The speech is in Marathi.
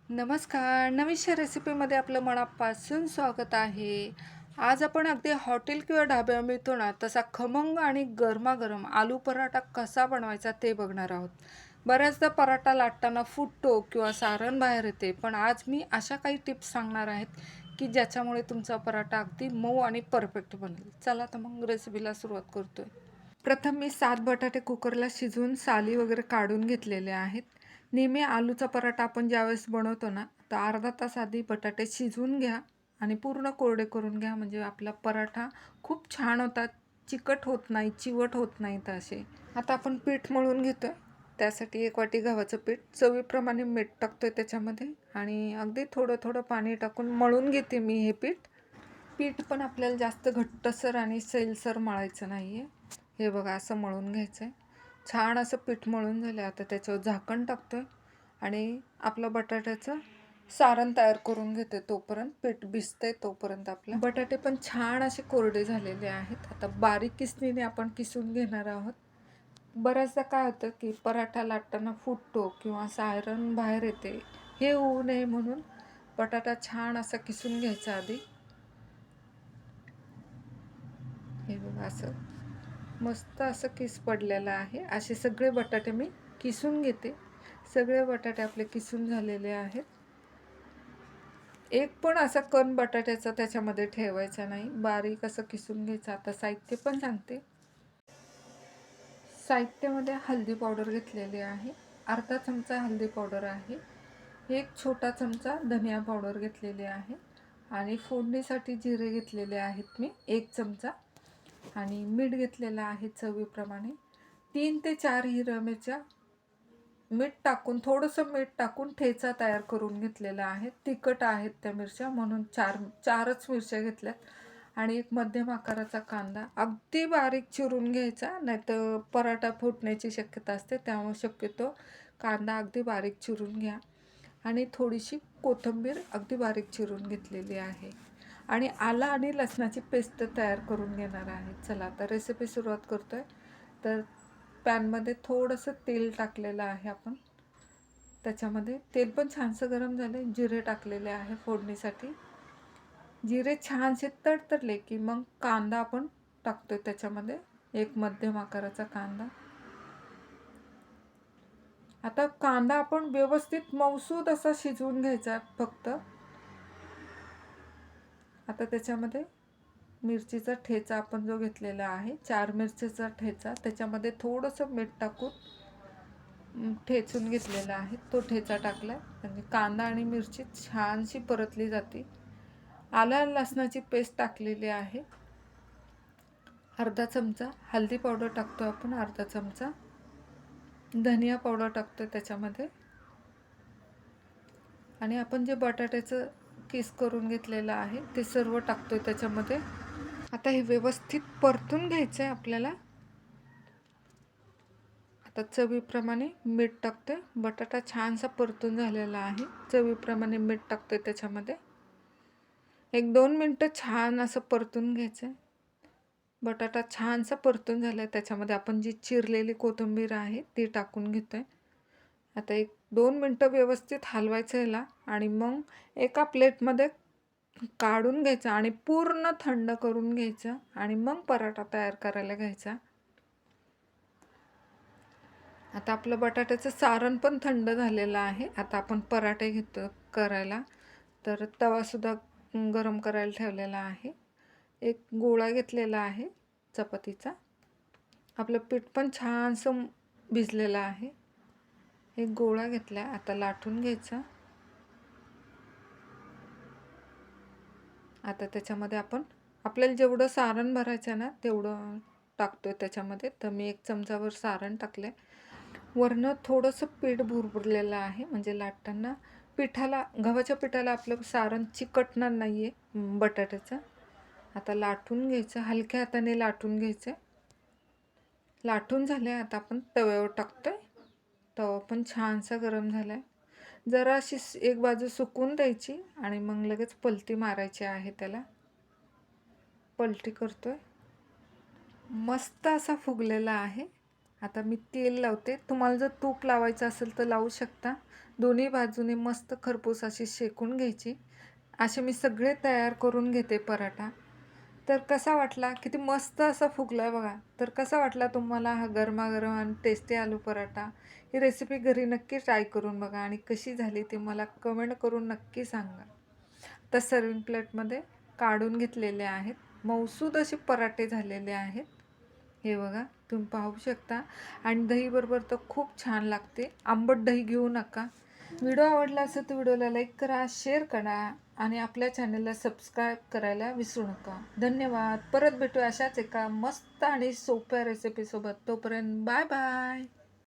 नमस्कार. नवीनशा रेसिपीमध्ये आपलं मनापासून स्वागत आहे. आज आपण अगदी हॉटेल किंवा ढाब्यावर मिळतो ना, तसा खमंग आणि गरमागरम आलू पराठा कसा बनवायचा ते बघणार आहोत. बऱ्याचदा पराठा लाटताना फुटतो किंवा सारण बाहेर येते, पण आज मी अशा काही टिप्स सांगणार आहेत, की ज्याच्यामुळे तुमचा पराठा अगदी मऊ आणि परफेक्ट बनेल. चला तर मग रेसिपीला सुरुवात करतोय. प्रथम मी 7 बटाटे कुकरला शिजवून साली वगैरे काढून घेतलेले आहेत. नेहमी आलूचा पराठा आपण ज्यावेळेस बनवतो ना, तर अर्धा तास आधी बटाटे शिजवून घ्या आणि पूर्ण कोरडे करून घ्या. म्हणजे आपला पराठा खूप छान होतात, चिकट होत नाही, चिवट होत नाहीत असे. आता आपण पीठ मळून घेतोय. त्यासाठी 1 वाटी गव्हाचं पीठ, चवीप्रमाणे मीठ टाकतोय त्याच्यामध्ये आणि अगदी थोडं थोडं पाणी टाकून मळून घेते मी हे पीठ. पीठ पण आपल्याला जास्त घट्टसर आणि सैलसर मळायचं नाही आहे. हे बघा असं मळून घ्यायचं आहे. छान असं पीठ मळून झालं. आता त्याच्यावर झाकण टाकतो आहे आणि आपलं बटाट्याचं सारण तयार करून घेते. तोपर्यंत पीठ भिजते तोपर्यंत आपलं बटाटे पण छान असे कोरडे झालेले आहेत. आता बारीक किसणीने आपण किसून घेणार आहोत. बऱ्याचदा काय होतं की पराठा लाटताना फुटतो किंवा सारण बाहेर येते. हे होऊ नये म्हणून बटाटा छान असा किसून घ्यायचा आधी. हे बघा असं मस्त असं किस पडलेला आहे. असे सगळे बटाटे मी किसून घेते. सगळे बटाटे आपले किसून झालेले आहेत. एक पण असा कण बटाट्याचा त्याच्यामध्ये ठेवायचा नाही. बारीक असं किसून घ्यायचं. आता साहित्य पण सांगते. साहित्यामध्ये हळदी पावडर घेतलेली आहे. अर्धा चमचा हळदी पावडर आहे. एक छोटा चमचा धनिया पावडर घेतलेली आहे आणि फोडणीसाठी जिरे घेतलेले आहेत मी 1 चमचा आणि मीठ घेतलेलं आहे चवीप्रमाणे. 3 ते 4 हिरव्या मिरच्या मीठ टाकून थोडंसं मीठ टाकून ठेचा तयार करून घेतलेला आहे. तिखट आहेत त्या मिरच्या म्हणून 4च मिरच्या घेतल्यात आणि एक मध्यम आकाराचा कांदा अगदी बारीक चिरून घ्यायचा, नाहीतर पराठा फुटण्याची शक्यता असते. त्यामुळे शक्यतो कांदा अगदी बारीक चिरून घ्या आणि थोडीशी कोथिंबीर अगदी बारीक चिरून घेतलेली आहे आणि आलं आणि लसणाची पेस्ट तयार करून घेणार आहे. चला आता रेसिपी सुरुवात करतोय. तर पॅनमध्ये थोडंसं तेल टाकलेलं आहे आपण. त्याच्यामध्ये तेल पण छानसं गरम झाले. जिरे टाकलेले आहे फोडणीसाठी. जिरे छानसे तडतडले की मग कांदा आपण टाकतोय त्याच्यामध्ये. एक मध्यम आकाराचा कांदा. आता कांदा आपण व्यवस्थित मऊसूद असा शिजवून घ्यायचा फक्त. आता त्याच्यामध्ये मिरचीचा ठेचा आपण जो घेतलेला आहे, 4 मिरचीचा ठेचा, त्याच्यामध्ये थोडंसं मीठ टाकून ठेचून घेतलेला आहे. तो ठेचा टाकला आणि कांदा आणि मिरची छानशी परतली जाते. आलं लसणाची पेस्ट टाकलेली आहे. अर्धा चमचा हळदी पावडर टाकतो आपण. अर्धा चमचा धनिया पावडर टाकतो त्याच्यामध्ये आणि आपण जे बटाट्याचं किस करून घेतलेलं आहे ते सर्व टाकतोय त्याच्यामध्ये. आता हे व्यवस्थित परतून घ्यायचं आहे आपल्याला. आता चवीप्रमाणे मीठ टाकतोय. बटाटा छानसा परतून झालेला आहे. चवीप्रमाणे मीठ टाकतोय त्याच्यामध्ये. 1-2 मिनटं छान असं परतून घ्यायचं आहे. बटाटा छानसा परतून झाला आहे. त्याच्यामध्ये आपण जी चिरलेली कोथिंबीर आहे ती टाकून घेतोय. आता 1-2 मिनटं व्यवस्थित हलवायचं ह्याला आणि मग एका प्लेटमध्ये काढून घ्यायचं आणि पूर्ण थंड करून घ्यायचं आणि मग पराठा तयार करायला घ्यायचा. आता आपलं बटाट्याचं सारण पण थंड झालेलं आहे. आता आपण पराठे घेतो करायला. तर तवासुद्धा गरम करायला ठेवलेला आहे. एक गोळा घेतलेला आहे चपातीचा. आपलं पीठ पण छानसं भिजलेलं आहे. एक गोळा घेतला. आता लाटून घ्यायचा. आता त्याच्यामध्ये आपण आपल्याला जेवढं सारण भरायचं ना तेवढं टाकतोय त्याच्यामध्ये. तर मी 1 चमचावर सारण टाकलं आहे. वरनं थोडंसं पीठ भुरभुरलेलं आहे म्हणजे लाटताना पिठाला गव्हाच्या पिठाला आपलं सारण चिकटणार नाही आहे बटाट्याचं. आता लाटून घ्यायचं. हलक्या हाताने लाटून घ्यायचं. लाटून झाले. आता आपण तव्यावर टाकतोय. तवा पण छानसा गरम झाला आहे. जरा अशी एक बाजू सुकून द्यायची आणि मग लगेच पलटी मारायची आहे त्याला. पलटी करतोय. मस्त असा फुगलेला आहे. आता मी तेल लावते. तुम्हाला जर तूप लावायचं असेल तर लावू शकता. दोन्ही बाजूने मस्त खरपूस अशी शेकून घ्यायची. असे मी सगळे तयार करून घेते पराठा. तर कसा वाटला? किती मस्त असा फुगलाय बघा. तर कसा वाटला तुम्हाला हा गरमागरम आणि टेस्टी आलू पराठा? ही रेसिपी घरी नक्की ट्राय करून बघा आणि कशी झाली ते मला कमेंट करून नक्की सांगा. तर सर्विंग प्लेटमध्ये काढून घेतलेले आहेत. मऊसूद असे पराठे झालेले आहेत. हे बघा तुम्ही पाहू शकता आणि दहीबरोबर तर खूप छान लागते. आंबट दही घेऊ नका. व्हिडिओ आवडला असेल तर व्हिडिओला लाईक करा, शेअर करा आणि आपल्या चॅनलला सबस्क्राईब करायला विसरू नका. धन्यवाद. परत भेटू अशाच एका मस्त आणि सोप्या रेसिपीसोबत. तोपर्यंत बाय बाय.